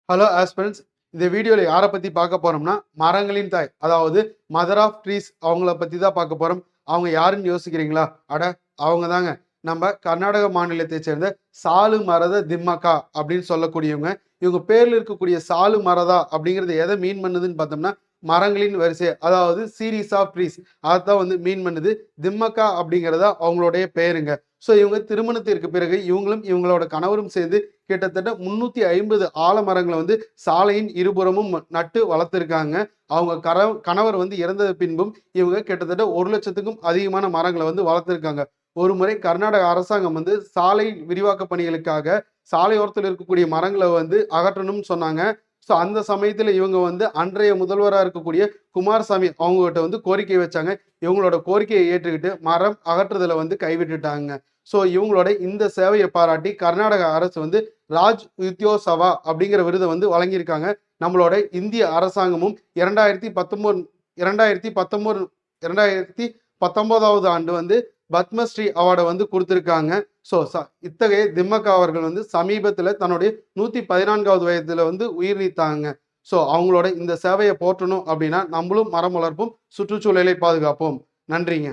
Hello aspirants. இந்த வீடியோல யார பத்தி பார்க்க போறோம்னா, மரங்களின் தாய். அதாவது மதர் ஆஃப் ட்ரீஸ் அவங்கள பத்தி தான் பார்க்க போறோம். அவங்க யாருன்னு யோசிக்கிறீங்களா? அட அவங்க தாங்க. நம்ம கர்நாடக மாநிலத்தை சேர்ந்த சாலு மரத திம்மக்கா அப்படின்னு சொல்லக்கூடியவங்க. இவங்க பேர்ல இருக்கக்கூடிய சாலு மரதா அப்படிங்கிறது எத மீன் பண்ணுதுன்னு பார்த்தோம்னா, மரங்களின் வரிசை. அதாவது சீரிஸ் ஆஃப் ட்ரீஸ். அதத்தான் வந்து மீன் பண்ணுது. திம்மக்கா அப்படிங்கிறதா அவங்களுடைய பெயருங்க. ஸோ இவங்க திருமணத்திற்கு பிறகு இவங்களும் இவங்களோட கணவரும் சேர்ந்து கிட்டத்தட்ட 350 ஆலமரங்களை வந்து சாலையின் இருபுறமும் நட்டு வளர்த்துருக்காங்க. அவங்க கணவர் வந்து இறந்த பின்பும் இவங்க கிட்டத்தட்ட 1,00,000க்கும் அதிகமான மரங்களை வந்து வளர்த்துருக்காங்க. ஒரு முறை கர்நாடக அரசாங்கம் வந்து சாலை விரிவாக்க பணிகளுக்காக சாலையோரத்தில் இருக்கக்கூடிய மரங்களை வந்து அகற்றணும்னு சொன்னாங்க. ஸோ அந்த சமயத்துல இவங்க வந்து அன்றைய முதல்வரா இருக்கக்கூடிய குமாரசாமி அவங்ககிட்ட வந்து கோரிக்கை வச்சாங்க. இவங்களோட கோரிக்கையை ஏற்றுக்கிட்டு மரம் அகற்றுதலை வந்து கைவிட்டுட்டாங்க. ஸோ இவங்களோட இந்த சேவையை பாராட்டி கர்நாடக அரசு வந்து ராஜ் உத்யோசவா அப்படிங்கிற விருதை வந்து வழங்கியிருக்காங்க. நம்மளோட இந்திய அரசாங்கமும் 2019வது ஆண்டு வந்து பத்மஸ்ரீ அவார்டை வந்து கொடுத்துருக்காங்க. ஸோ இத்தகைய திம்மக்கா அவர்கள் வந்து சமீபத்தில் தன்னுடைய 114வது வயதுல வந்து உயிர் நீத்தாங்க. ஸோ அவங்களோட இந்த சேவையை போற்றணும் அப்படின்னா நம்மளும் மரம் வளர்ப்போம், சுற்றுச்சூழலை பாதுகாப்போம். நன்றிங்க.